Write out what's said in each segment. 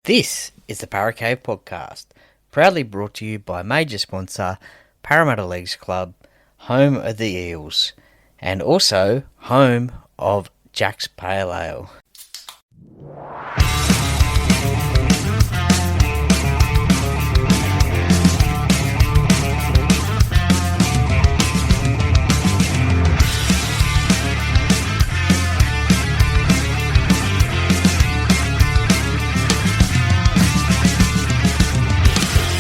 This is the Parra podcast, proudly brought to you by major sponsor Parramatta Leagues Club, home of the Eels, and also home of Jack's Pale Ale.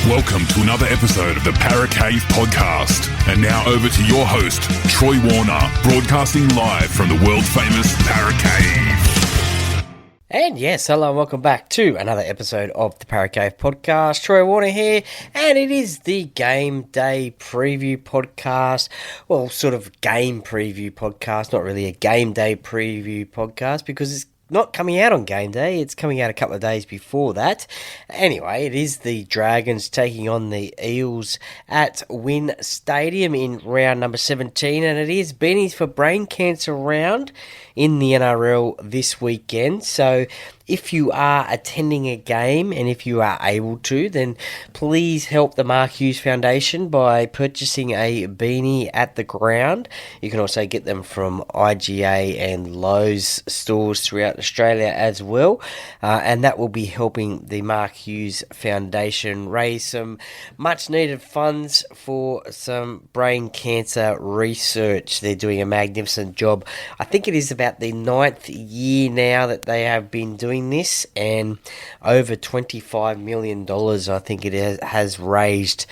Welcome to another episode of the Parra Cave podcast. And now over to your host, Troy Warner, broadcasting live from the world-famous Parra Cave. And yes, hello and welcome back to another episode of the Parra Cave podcast. Troy Warner here, and it is the Game Day preview podcast. Well, sort of game preview podcast, not really a Game Day preview podcast because it's not coming out on Game Day, it's coming out a couple of days before that. Anyway, it is the Dragons taking on the Eels at Win Stadium in round number 17, and it is Beanies for Brain Cancer round in the NRL this weekend. So if you are attending a game and if you are able to, then please help the Mark Hughes Foundation by purchasing a beanie at the ground. You can also get them from IGA and Lowe's stores throughout Australia as well. And that will be helping the Mark Hughes Foundation raise some much needed funds for some brain cancer research. They're doing a magnificent job. I think it is about the 9th year now that they have been doing this, and over $25 million I think it has raised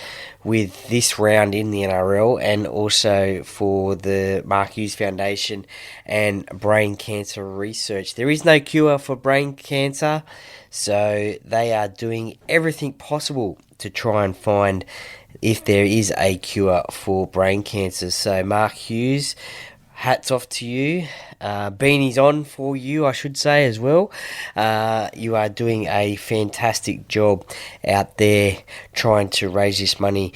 with this round in the NRL, and also for the Mark Hughes Foundation and brain cancer research. There is no cure for brain cancer, so they are doing everything possible to try and find if there is a cure for brain cancer. So Mark Hughes, hats off to you. Beanies on for you, I should say, as well. You are doing a fantastic job out there trying to raise this money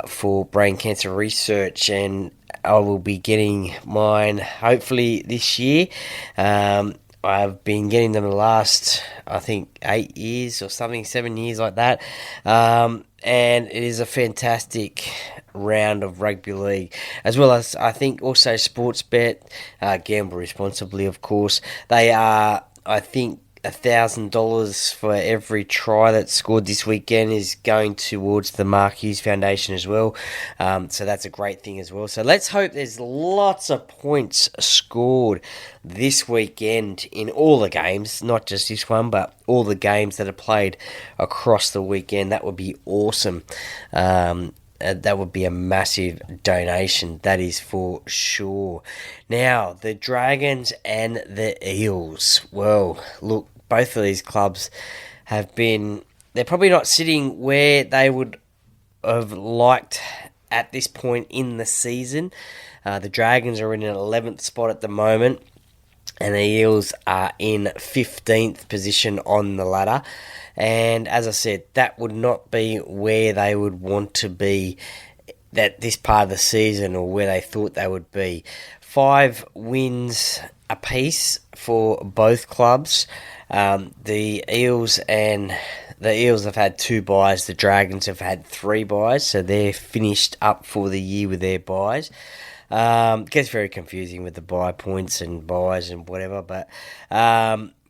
for brain cancer research, and I will be getting mine hopefully this year. I've been getting them the last, I think, 8 years or something, 7 years like that. And it is a fantastic round of rugby league, as well as I think also Sportsbet, gamble responsibly of course. They are, I think, $1,000 for every try that's scored this weekend is going towards the Mark Hughes Foundation as well. So that's a great thing as well. So let's hope there's lots of points scored this weekend in all the games, not just this one, but all the games that are played across the weekend. That would be awesome. That would be a massive donation, that is for sure. Now, the Dragons and the Eels. Well, look, both of these clubs they're probably not sitting where they would have liked at this point in the season. The Dragons are in an 11th spot at the moment, and the Eels are in 15th position on the ladder. And as I said, that would not be where they would want to be at this part of the season, or where they thought they would be. 5 wins apiece for both clubs. The Eels have had 2 byes. The Dragons have had 3 byes, so they're finished up for the year with their byes. Gets very confusing with the bye points and byes and whatever, but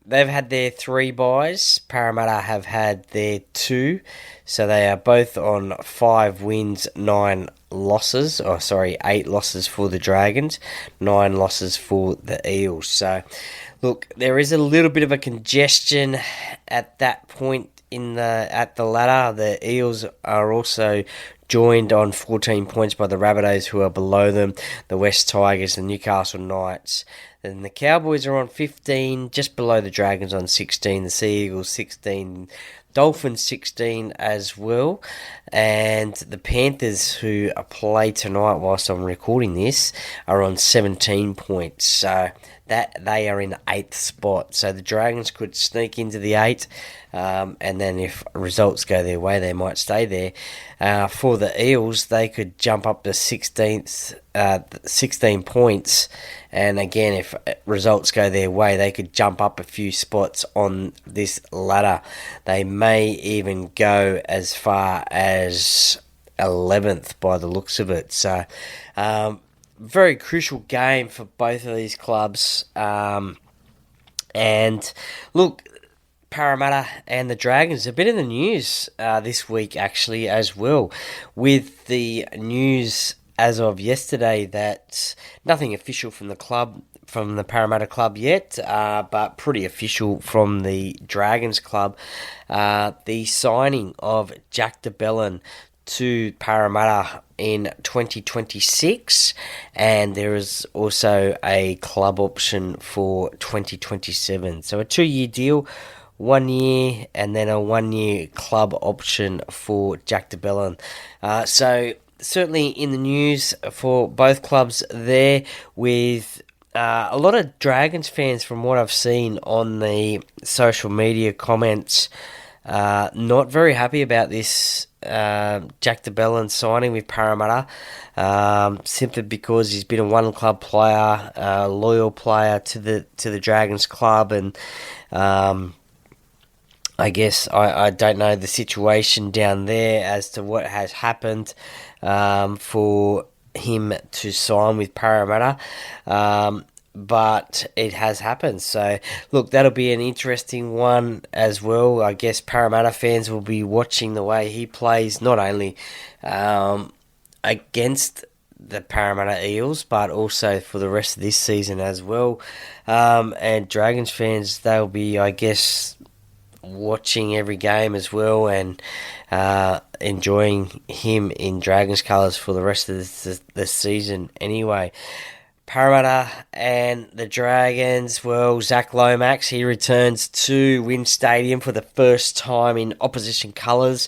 they've had their 3 byes. Parramatta have had their 2, so they are both on 5 wins, 9 losses. 8 losses for the Dragons, 9 losses for the Eels. So, look, there is a little bit of a congestion at that point at the ladder. The Eels are also joined on 14 points by the Rabbitohs, who are below them, the West Tigers, the Newcastle Knights. Then the Cowboys are on 15, just below the Dragons on 16, the Sea Eagles 16, Dolphins 16 as well, and the Panthers, who play tonight whilst I'm recording this, are on 17 points. So that they are in the 8th spot. So the Dragons could sneak into the 8, and then if results go their way, they might stay there. For the Eels, they could jump up to 16th, 16 points, and again, if if results go their way, they could jump up a few spots on this ladder. They may even go as far as 11th by the looks of it. So, very crucial game for both of these clubs. And look, Parramatta and the Dragons, a bit in the news this week actually as well, with the news as of yesterday that nothing official from the club, from the Parramatta club yet, but pretty official from the Dragons club, the signing of Jack de Belin to Parramatta in 2026, and there is also a club option for 2027. So a 2-year deal, 1 year, and then a 1-year club option for Jack de Belin. So certainly in the news for both clubs there, with a lot of Dragons fans, from what I've seen on the social media comments, not very happy about this Jack de Belin signing with Parramatta, simply because he's been a one-club player, a loyal player to the Dragons club, and I guess I don't know the situation down there as to what has happened for him to sign with Parramatta. But it has happened. So, look, that'll be an interesting one as well. I guess Parramatta fans will be watching the way he plays, not only against the Parramatta Eels, but also for the rest of this season as well. And Dragons fans, they'll be, I guess, watching every game as well, and enjoying him in Dragons colours for the rest of the season anyway. Parramatta and the Dragons, well, Zac Lomax, he returns to WIN Stadium for the first time in opposition colours.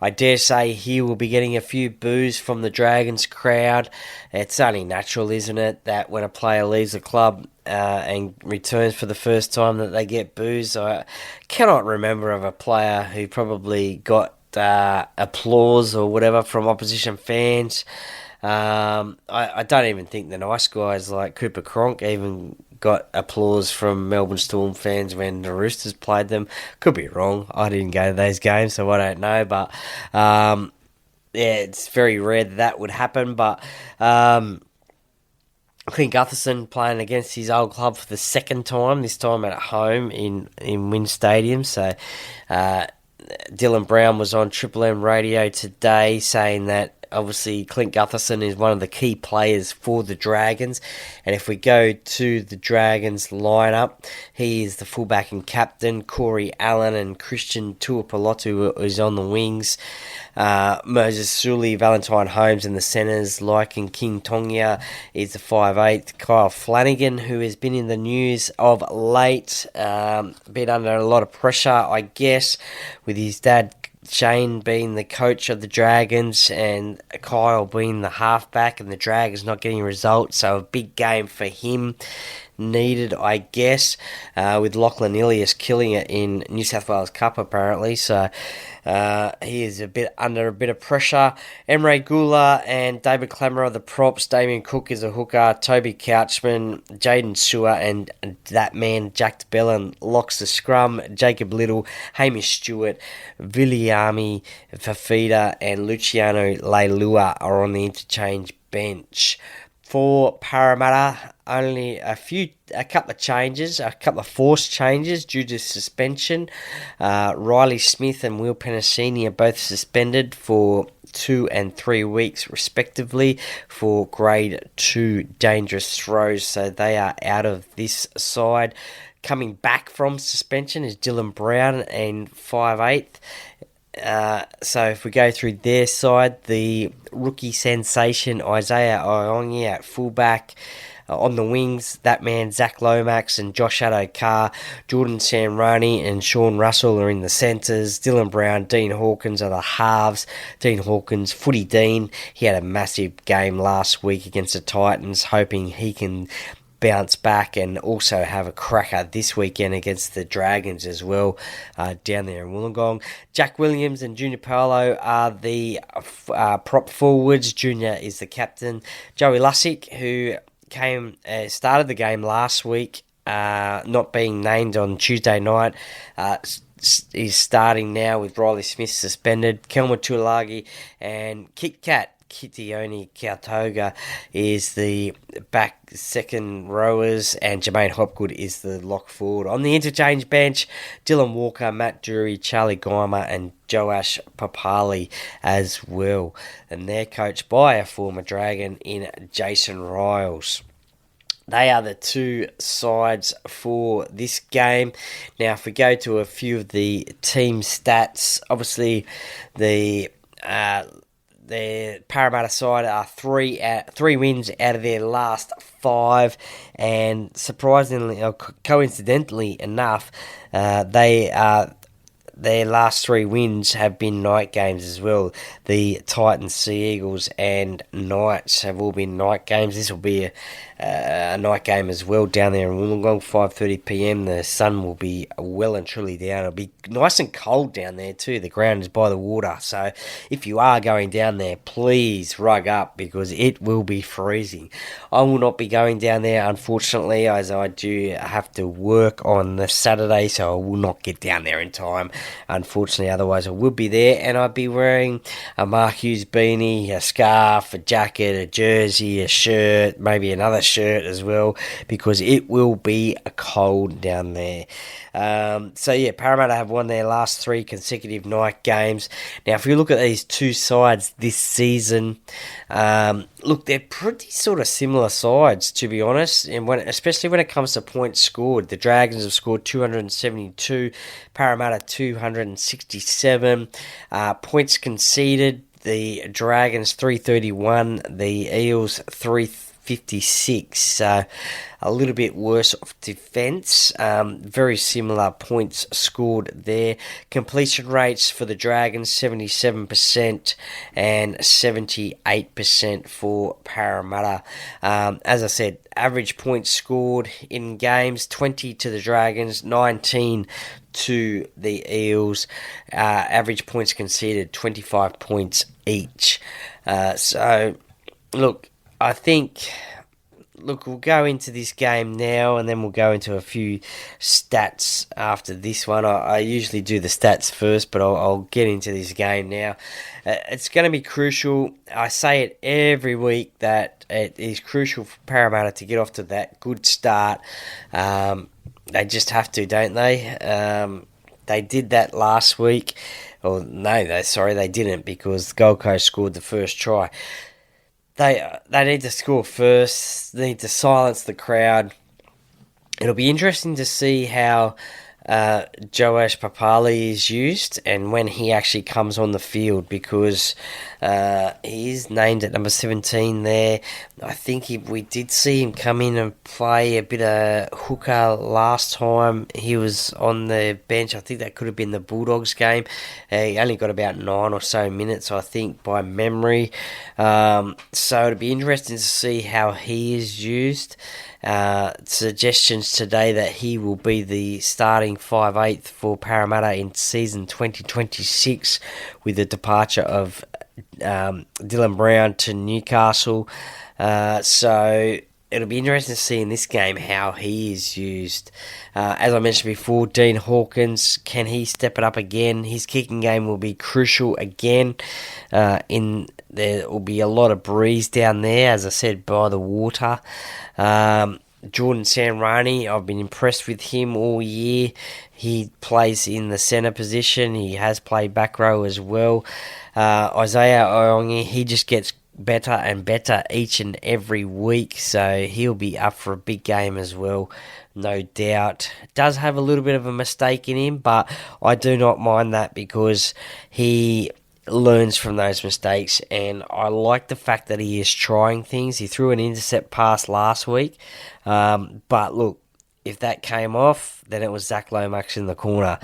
I dare say he will be getting a few boos from the Dragons crowd. It's only natural, isn't it, that when a player leaves the club and returns for the first time that they get boos. I cannot remember of a player who probably got applause or whatever from opposition fans. I don't even think the nice guys like Cooper Cronk even got applause from Melbourne Storm fans when the Roosters played them. Could be wrong. I didn't go to those games, so I don't know. But yeah, it's very rare that would happen. But Clint Gutherson playing against his old club for the second time, this time at home in WIN Stadium. So Dylan Brown was on Triple M radio today saying that obviously Clint Gutherson is one of the key players for the Dragons, and if we go to the Dragons lineup, he is the fullback and captain. Corey Allen and Christian Tuipulotu is on the wings. Moses Sully, Valentine Holmes in the centres. Lycan King Tongia is the 5'8". Kyle Flanagan, who has been in the news of late, been under a lot of pressure, I guess, with his dad Shane being the coach of the Dragons and Kyle being the halfback, and the Dragons not getting results, so a big game for him needed, I guess, with Lachlan Ilias killing it in New South Wales Cup apparently. So he is under a bit of pressure. Emre Gula and David Klemmer are the props. Damien Cook is a hooker. Toby Couchman, Jaden Sewer, and that man Jack de Belin locks the scrum. Jacob Little, Hamish Stewart, Viliami Fafita, and Luciano Leilua are on the interchange bench. For Parramatta, only a couple of changes, a couple of forced changes due to suspension. Riley Smith and Will Penasini are both suspended for 2 and 3 weeks respectively for grade 2 dangerous throws, so they are out of this side. Coming back from suspension is Dylan Brown and 5'8". So if we go through their side, the rookie sensation Isaiah Iongi at fullback. On the wings, that man Zac Lomax and Josh Addo-Carr, Jordan Samrani and Sean Russell are in the centres. Dylan Brown, Dean Hawkins are the halves. Dean Hawkins, Footy Dean, he had a massive game last week against the Titans, hoping he can bounce back and also have a cracker this weekend against the Dragons as well, down there in Wollongong. Jack Williams and Junior Paolo are the prop forwards. Junior is the captain. Joey Lussick, who started the game last week, not being named on Tuesday night. Is starting now with Riley Smith suspended. Kelma Tuilagi and Kit Kat Kitioni Kautoga is the back second rowers, and Jermaine Hopgood is the lock forward. On the interchange bench, Dylan Walker, Matt Drury, Charlie Geimer and Joash Papali as well. And they're coached by a former Dragon in Jason Riles. They are the two sides for this game. Now, if we go to a few of the team stats, obviously the Parramatta side are three wins out of their last 5, and surprisingly, or coincidentally enough, their last 3 wins have been night games as well. The Titans, Sea Eagles and Knights have all been night games. This will be a night game as well down there in Wollongong, 5:30pm. The sun will be well and truly down. It'll be nice and cold down there too. The ground is by the water, so if you are going down there, please rug up because it will be freezing. I will not be going down there, unfortunately, as I do have to work on the Saturday, so I will not get down there in time, unfortunately. Otherwise I would be there, and I'd be wearing a Mark Hughes beanie, a scarf, a jacket, a jersey, a shirt, maybe another shirt as well, because it will be cold down there. So yeah, Parramatta have won their last 3 consecutive night games. Now, if you look at these two sides this season, look, they're pretty sort of similar sides, to be honest, and especially when it comes to points scored. The Dragons have scored 272, Parramatta 267, points conceded. The Dragons 331, the Eels 356. So a little bit worse of defence. Very similar points scored there. Completion rates for the Dragons 77% and 78% for Parramatta. As I said, average points scored in games 20 to the Dragons, 19 to the Eels. Average points conceded 25 points each. So look, I think, we'll go into this game now, and then we'll go into a few stats after this one. I usually do the stats first, but I'll get into this game now. It's going to be crucial. I say it every week that it is crucial for Parramatta to get off to that good start. They just have to, don't they? They did that last week. They didn't, because Gold Coast scored the first try. They need to score first. They need to silence the crowd. It'll be interesting to see how Joash Papali is used and when he actually comes on the field, because he is named at number 17 there. I think we did see him come in and play a bit of hooker last time he was on the bench. I think that could have been the Bulldogs game. He only got about 9 or so minutes, I think, by memory. So it'll be interesting to see how he is used. Suggestions today that he will be the starting 5/8 for Parramatta in season 2026 with the departure of Dylan Brown to Newcastle. So it'll be interesting to see in this game how he is used. As I mentioned before, Dean Hawkins, can he step it up again? His kicking game will be crucial again. There will be a lot of breeze down there, as I said, by the water. Jordan Samrani, I've been impressed with him all year. He plays in the centre position. He has played back row as well. Isaiah Iongi, he just gets better and better each and every week, so he'll be up for a big game as well, no doubt. Does have a little bit of a mistake in him, but I do not mind that because he learns from those mistakes, and I like the fact that he is trying things. He threw an intercept pass last week, but look, if that came off, then it was Zac Lomax in the corner.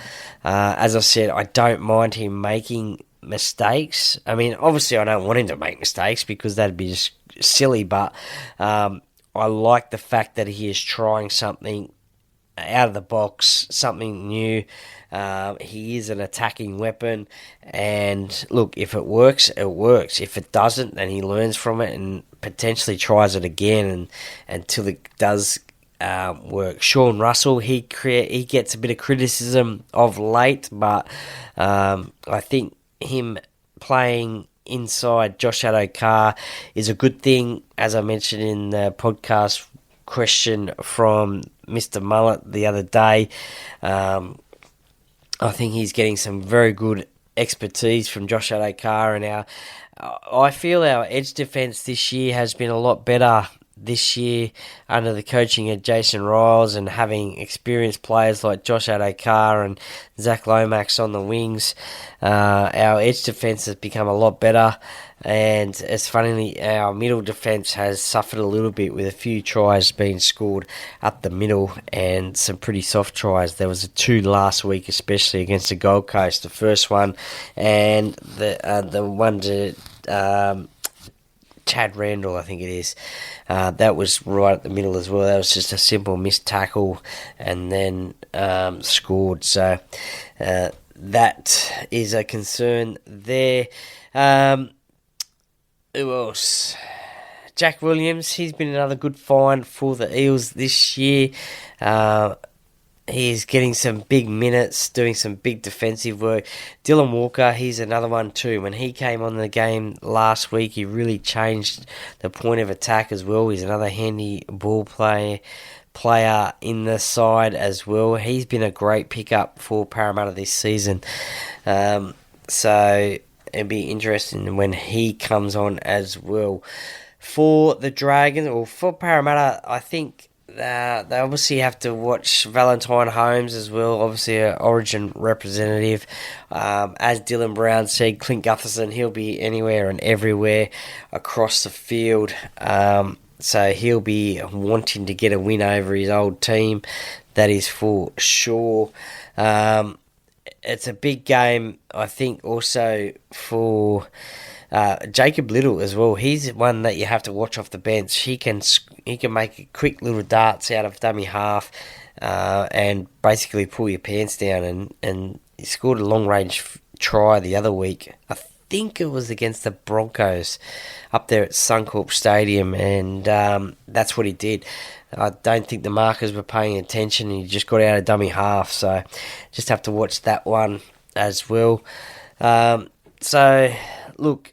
As I said, I don't mind him making mistakes. I mean, obviously I don't want him to make mistakes because that'd be just silly, but I like the fact that he is trying something out of the box, something new. He is an attacking weapon, and look, if it works, it works. If it doesn't, then he learns from it and potentially tries it again, and until it does work. Sean Russell, he gets a bit of criticism of late, but I think him playing inside Josh Adokar is a good thing. As I mentioned in the podcast question from Mr. Mullet the other day, I think he's getting some very good expertise from Josh Adokar, and I feel our edge defence this year has been a lot better this year under the coaching of Jason Riles and having experienced players like Josh Adokar and Zac Lomax on the wings. Our edge defence has become a lot better, and it's funny, our middle defence has suffered a little bit with a few tries being scored up the middle and some pretty soft tries. There was a 2 last week, especially against the Gold Coast, the first one and the one to Chad Randall, I think it is. That was right at the middle as well. That was just a simple missed tackle and then scored. So that is a concern there. Who else? Jack Williams, he's been another good find for the Eels this year. He's getting some big minutes, doing some big defensive work. Dylan Walker, he's another one too. When he came on the game last week, he really changed the point of attack as well. He's another handy ball player in the side as well. He's been a great pickup for Parramatta this season. So it'll be interesting when he comes on as well. For the Dragons, or for Parramatta, I think they obviously have to watch Valentine Holmes as well, obviously an Origin representative. As Dylan Brown said, Clint Gutherson, he'll be anywhere and everywhere across the field. So he'll be wanting to get a win over his old team, that is for sure. It's a big game, I think, also for Jacob Little as well. He's one that you have to watch off the bench. He can make quick little darts out of dummy half and basically pull your pants down. And he scored a long range try the other week. I think it was against the Broncos up there at Suncorp Stadium, and that's what he did. I don't think the markers were paying attention, and he just got out of dummy half. So just have to watch that one as well. So look,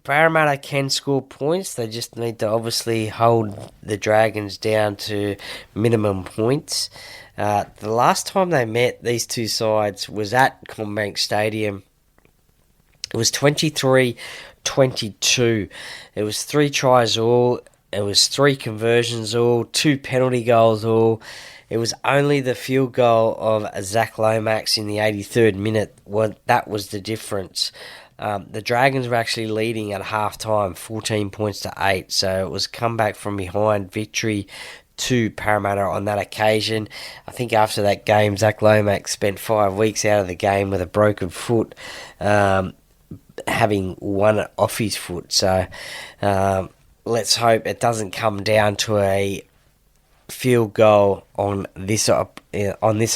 Parramatta can score points. They just need to obviously hold the Dragons down to minimum points. The last time they met, these two sides, was at Commbank Stadium. It was 23-22. It was 3 tries all. It was 3 conversions all, 2 penalty goals all. It was only the field goal of Zac Lomax in the 83rd minute. That was the difference. The Dragons were actually leading at half-time, 14 points to 8. So it was comeback from behind victory to Parramatta on that occasion. I think after that game, Zac Lomax spent 5 weeks out of the game with a broken foot, having one off his foot. So let's hope it doesn't come down to a field goal on this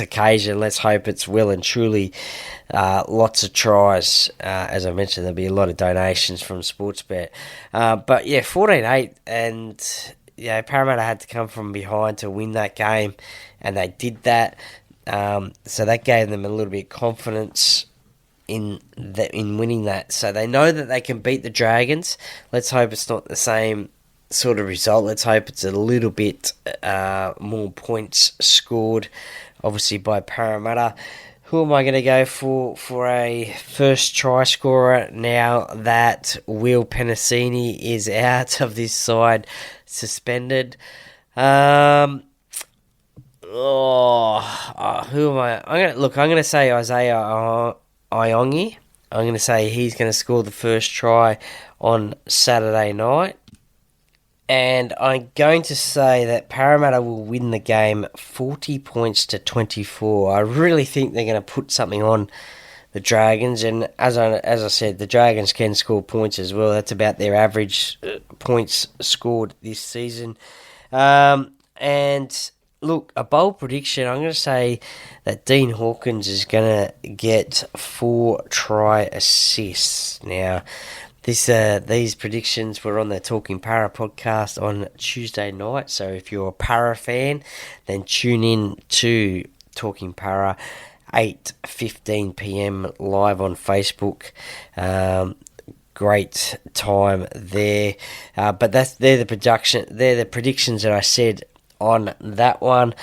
occasion. Let's hope it's well and truly lots of tries. As I mentioned, there'll be a lot of donations from Sportsbet. But yeah, 14-8, and Parramatta had to come from behind to win that game, and they did that. So that gave them a little bit of confidence in winning that. So they know that they can beat the Dragons. Let's hope it's not the same sort of result. Let's hope it's a little bit more points scored, obviously, by Parramatta. Who am I going to go for a first try scorer now that Will Penasini is out of this side, suspended? Who am I? I'm going to say Isaiah Iongi. I'm going to say he's going to score the first try on Saturday night. And I'm going to say that Parramatta will win the game 40 points to 24. I really think they're going to put something on the Dragons. And as I said, the Dragons can score points as well. That's about their average points scored this season. And Look, a bold prediction. I'm going to say that Dean Hawkins is going to get 4 try assists. Now, these predictions were on the Talking Parra podcast on Tuesday night. So if you're a Parra fan, then tune in to Talking Parra, 8:15 p.m. live on Facebook. Great time there. But they're the predictions that I said on that one.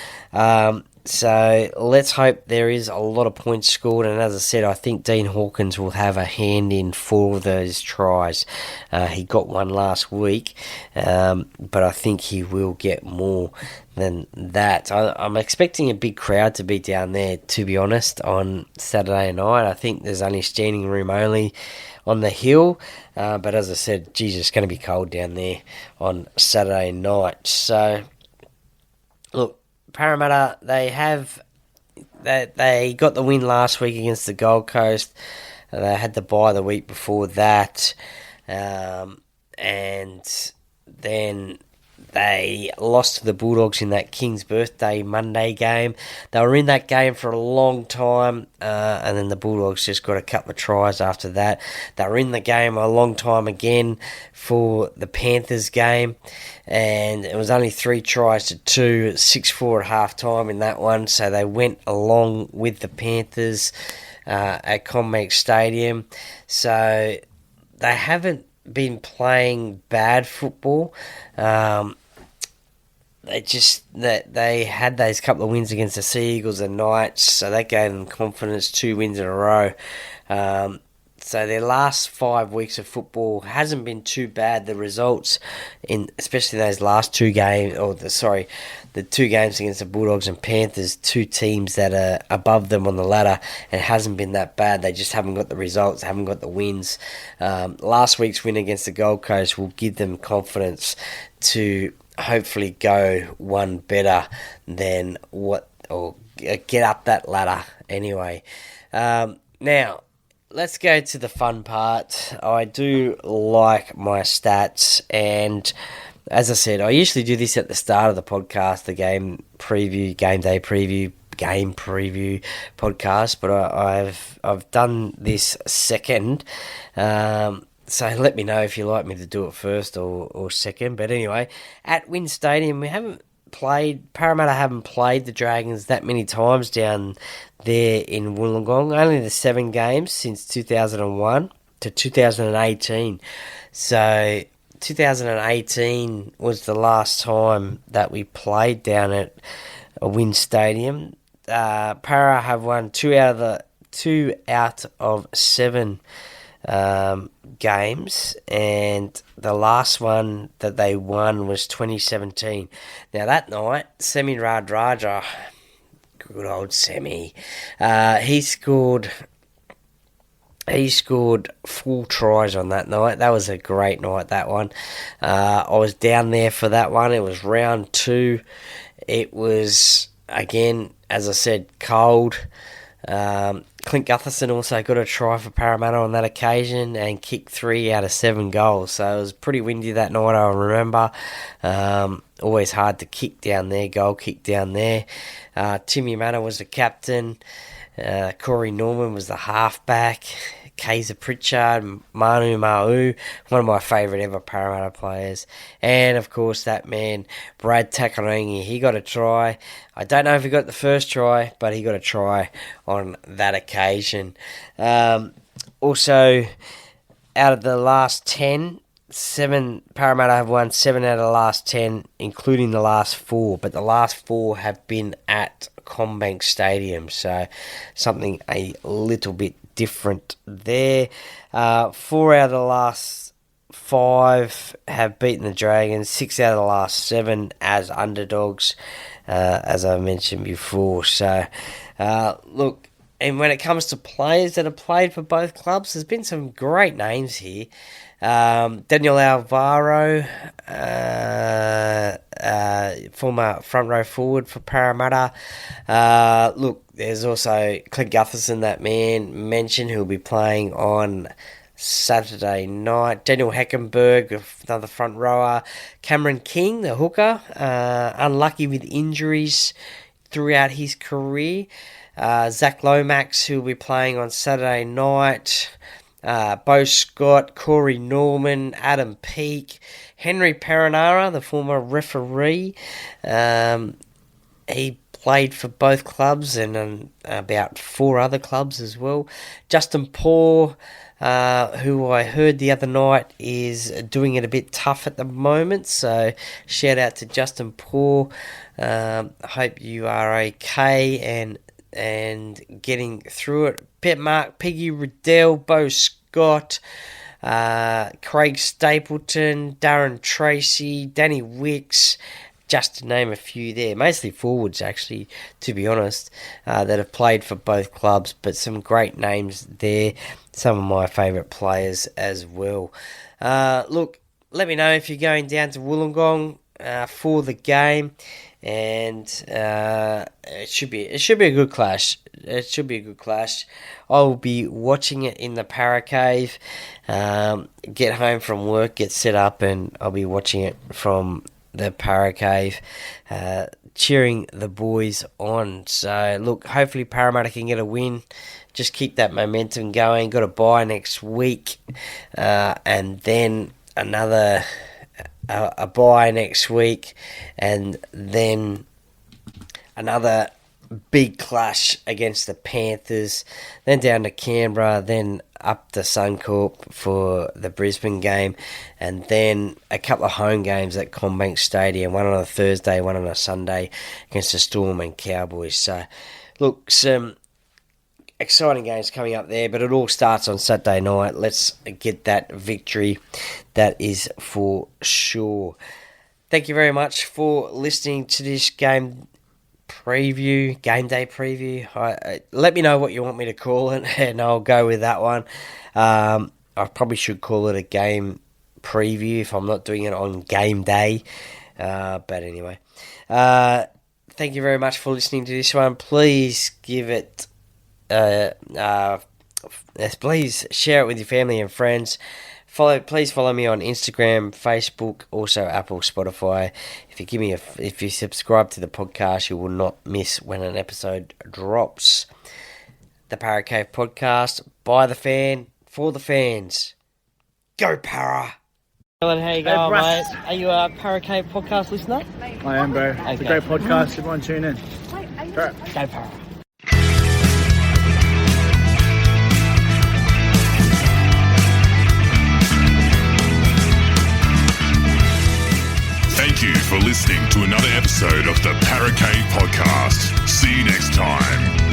So let's hope there is a lot of points scored, and as I said, I think Dean Hawkins will have a hand in 4 of those tries. He got one last week, but I think he will get more than that. I'm expecting a big crowd to be down there, to be honest, on Saturday night. I think there's only standing room only on the hill, but as I said, Jesus, it's going to be cold down there on Saturday night. So look, Parramatta, they got the win last week against the Gold Coast. They had the bye the week before that, and then they lost to the Bulldogs in that King's Birthday Monday game. They were in that game for a long time, and then the Bulldogs just got a couple of tries after that. They were in the game a long time again for the Panthers game, and it was only 3 tries to 2, 6-4 at half time in that one, so they went along with the Panthers at Commbank Stadium. So they haven't been playing bad football. They had those couple of wins against the Sea Eagles and Knights, so that gave them confidence. 2 wins in a row. So their last 5 weeks of football hasn't been too bad. The results especially those last 2 games, the 2 games against the Bulldogs and Panthers, 2 teams that are above them on the ladder, and it hasn't been that bad. They just haven't got the results, haven't got the wins. Last week's win against the Gold Coast will give them confidence to hopefully go one better than or get up that ladder anyway. Now, let's go to the fun part. I do like my stats, and as I said, I usually do this at the start of the podcast, the game day preview, game preview podcast, but I've done this second. So let me know if you like me to do it first or second. But anyway, at WIN Stadium, Parramatta haven't played the Dragons that many times down there in Wollongong. Only the 7 games since 2001 to 2018. So 2018 was the last time that we played down at WIN Stadium. Parra have won 2 out of 7 games, and the last one that they won was 2017. Now that night, Semi Radraja, good old Semi, he scored 4 tries on that night. That was a great night, that one. I was down there for that one. It was round 2. It was, again, as I said, cold. Clint Gutherson also got a try for Parramatta on that occasion and kicked 3 out of 7 goals. So it was pretty windy that night, I remember. Always hard to kick down there, goal kick down there. Timmy Manor was the captain. Corey Norman was the halfback. Kaiser Pritchard, Manu Ma'u, one of my favourite ever Parramatta players. And, of course, that man, Brad Takarangi, he got a try. I don't know if he got the first try, but he got a try on that occasion. Also, out of the last 10, Parramatta have won 7 out of the last 10, including the last 4. But the last 4 have been at Commbank Stadium, so something a little bit different there. 4 out of the last 5 have beaten the Dragons. 6 out of the last 7 as underdogs, as I mentioned before. So, look, and when it comes to players that have played for both clubs, there's been some great names here. Daniel Alvaro, former front row forward for Parramatta. Look, there's also Clint Gutherson, that man mentioned, who'll be playing on Saturday night. Daniel Heckenberg, another front rower. Cameron King, the hooker, unlucky with injuries throughout his career. Zac Lomax, who will be playing on Saturday night. Bo Scott, Corey Norman, Adam Peake, Henry Perenara, the former referee. He played for both clubs and about 4 other clubs as well. Justin Paul, who I heard the other night is doing it a bit tough at the moment. So shout out to Justin Paul. Hope you are okay and getting through it. Pet Mark, Piggy Riddell, Bo Scott, Craig Stapleton, Darren Tracy, Danny Wicks, just to name a few there. Mostly forwards, actually, to be honest, that have played for both clubs, but some great names there. Some of my favourite players as well. Look, let me know if you're going down to Wollongong for the game. And it should be a good clash. I'll be watching it in the Parra Cave. Get home from work, get set up, and I'll be watching it from the Parra Cave, cheering the boys on. So look, hopefully Parramatta can get a win. Just keep that momentum going. Got a bye next week, and then a bye next week, and then another big clash against the Panthers, then down to Canberra, then up to Suncorp for the Brisbane game, and then a couple of home games at Commbank Stadium, one on a Thursday, one on a Sunday against the Storm and Cowboys. So look, some exciting games coming up there, but it all starts on Saturday night. Let's get that victory. That is for sure. Thank you very much for listening to this game day preview. Let me know what you want me to call it, and I'll go with that one. I probably should call it a game preview if I'm not doing it on game day. But anyway, thank you very much for listening to this one. Please give it please share it with your family and friends. Please follow me on Instagram, Facebook, also Apple, Spotify. If you subscribe to the podcast, you will not miss when an episode drops. The Parra Cave podcast, by the fan, for the fans. Go Parra! How you going, mate? Are you a Parra Cave podcast listener? I am, bro. Okay. It's a great podcast. Everyone tune in. Go Parra! Thank you for listening to another episode of the Parra Cave Podcast. See you next time.